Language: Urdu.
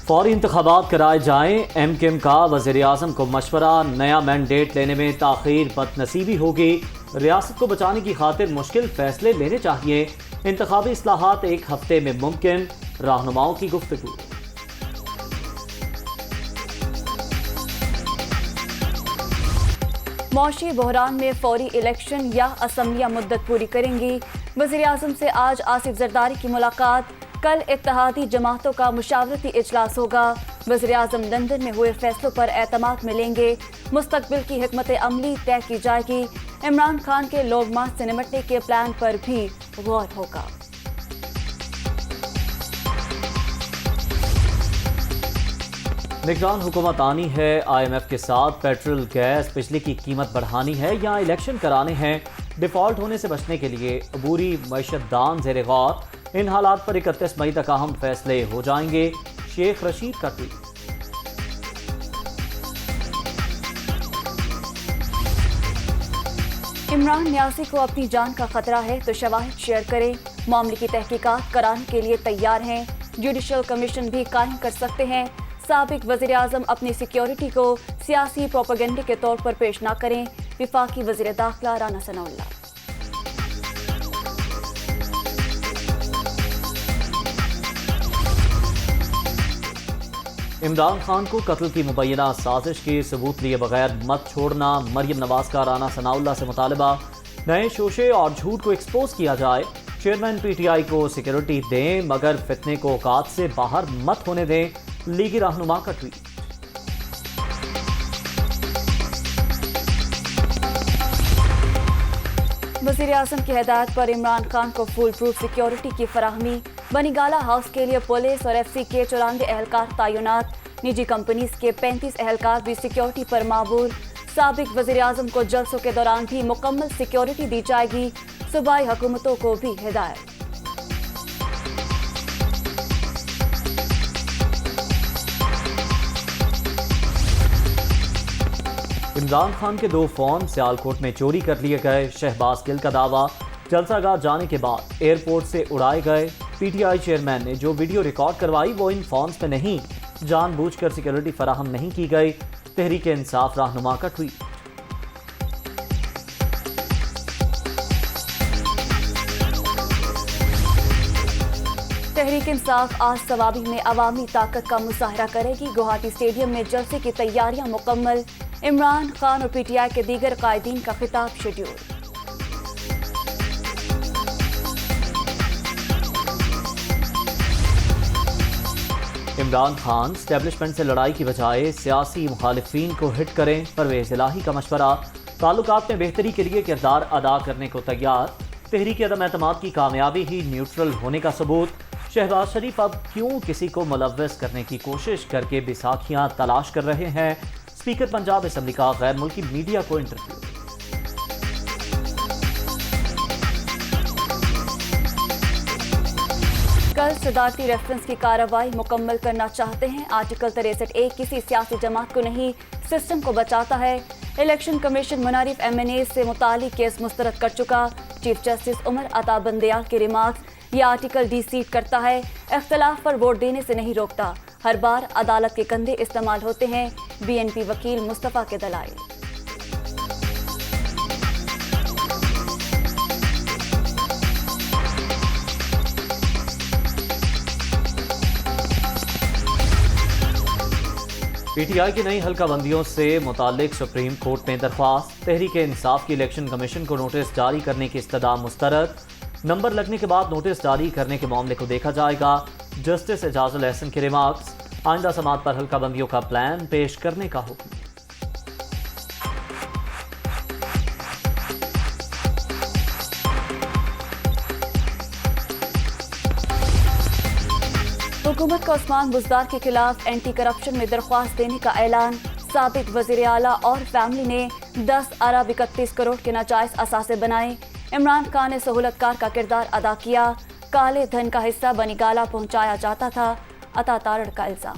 فوری انتخابات کرائے جائیں، ایم کیو کا وزیر اعظم کو مشورہ، نیا مینڈیٹ لینے میں تاخیر بد نصیبی ہوگی، ریاست کو بچانے کی خاطر مشکل فیصلے لینے چاہیے، انتخابی اصلاحات ایک ہفتے میں ممکن، رہنماؤں کی گفتگو۔ معاشی بحران میں فوری الیکشن یا اسمبلیاں مدت پوری کریں گی، وزیر اعظم سے آج آصف زرداری کی ملاقات، کل اتحادی جماعتوں کا مشاورتی اجلاس ہوگا، وزیر اعظم لندن میں ہوئے فیصلوں پر اعتماد ملیں گے، مستقبل کی حکمت عملی طے کی جائے گی، عمران خان کے لانگ مارچ سے نمٹنے کے پلان پر بھی غور ہوگا۔ نگران حکومت آنی ہے، آئی ایم ایف کے ساتھ پیٹرول، گیس، بجلی کی قیمت بڑھانی ہے یا الیکشن کرانے ہیں، ڈیفالٹ ہونے سے بچنے کے لیے عبوری معیشت دان زیر غور، ان حالات پر 31 مئی تک اہم فیصلے ہو جائیں گے، شیخ رشید کا ٹویٹ۔ عمران نیازی کو اپنی جان کا خطرہ ہے تو شواہد شیئر کریں، معاملے کی تحقیقات کرانے کے لیے تیار ہیں، جوڈیشل کمیشن بھی قائم کر سکتے ہیں، سابق وزیر اعظم اپنی سیکیورٹی کو سیاسی پروپیگنڈے کے طور پر پیش نہ کریں، وفاقی وزیر داخلہ رانا ثناءاللہ۔ عمران خان کو قتل کی مبینہ سازش کے ثبوت لیے بغیر مت چھوڑنا، مریم نواز کا رانا ثناءاللہ سے مطالبہ، نئے شوشے اور جھوٹ کو ایکسپوز کیا جائے، چیئرمین پی ٹی آئی کو سیکیورٹی دیں مگر فتنے کو اوقات سے باہر مت ہونے دیں، لیگی رہنما کا ٹویٹ۔ وزیر اعظم کی ہدایت پر عمران خان کو فول پروف سیکیورٹی کی فراہمی، بنی گالا ہاؤس کے لیے پولیس اور ایف سی کے 94 اہلکار تعینات، نجی کمپنیز کے 35 اہلکار بھی سیکیورٹی پر معمور، سابق وزیر اعظم کو جلسوں کے دوران بھی مکمل سیکیورٹی دی جائے گی، صوبائی حکومتوں کو بھی ہدایت۔ عمران خان کے 2 فون سیالکوٹ میں چوری کر لیے گئے، شہباز گل کا دعویٰ، جلسہ گاہ جانے کے بعد ایئرپورٹ سے اڑائے گئے، پی ٹی آئی چیئرمین نے جو ویڈیو ریکارڈ کروائی وہ ان فونز پہ نہیں، جان بوجھ کر سیکیورٹی فراہم نہیں کی گئی، تحریک انصاف رہنما کا ٹویٹ۔ تحریک انصاف آج صوابی میں عوامی طاقت کا مظاہرہ کرے گی، گوہاٹی اسٹیڈیم میں جلسے کی تیاریاں مکمل، عمران خان اور پی ٹی آئی کے دیگر قائدین کا خطاب شیڈول۔ عمران خان اسٹیبلشمنٹ سے لڑائی کی بجائے سیاسی مخالفین کو ہٹ کریں، پرویز الہی کا مشورہ، تعلقات میں بہتری کے لیے کردار ادا کرنے کو تیار، تحریک عدم اعتماد کی کامیابی ہی نیوٹرل ہونے کا ثبوت، شہباز شریف اب کیوں کسی کو ملوث کرنے کی کوشش کر کے بیساکھیاں تلاش کر رہے ہیں، اسپیکر پنجاب اسمبلی کا غیر ملکی میڈیا کو انٹرویو۔ کل صدارتی ریفرنس کی کارروائی مکمل کرنا چاہتے ہیں، آرٹیکل 63(1) کسی سیاسی جماعت کو نہیں، سسٹم کو بچاتا ہے، الیکشن کمیشن منعرف ایم این اے سے متعلق کیس مسترد کر چکا، چیف جسٹس عمر عطا بندیال کے ریمارکس، یہ آرٹیکل ڈی سیٹ کرتا ہے، اختلاف پر ووٹ دینے سے نہیں روکتا، ہر بار عدالت کے کندھے استعمال ہوتے ہیں، بی این پی وکیل مصطفیٰ کے دلائل۔ پی ٹی آئی کی نئی حلقہ بندیوں سے متعلق سپریم کورٹ میں درخواست، تحریک انصاف کی الیکشن کمیشن کو نوٹس جاری کرنے کی استدعا مسترد، نمبر لگنے کے بعد نوٹس جاری کرنے کے معاملے کو دیکھا جائے گا، جسٹس اعجاز الحسن کے ریمارکس، آئندہ سماعت پر حلقہ بندیوں کا پلان پیش کرنے کا حکم۔ حکومت کا عثمان بزدار کے خلاف اینٹی کرپشن میں درخواست دینے کا اعلان، سابق وزیر اعلیٰ اور فیملی نے 10 ارب 31 کروڑ کے ناجائز اثاثے بنائے، عمران خان نے سہولت کار کا کردار ادا کیا، کالے دھن کا حصہ بنی گالا پہنچایا جاتا تھا، عطا تارڑ کا الزام۔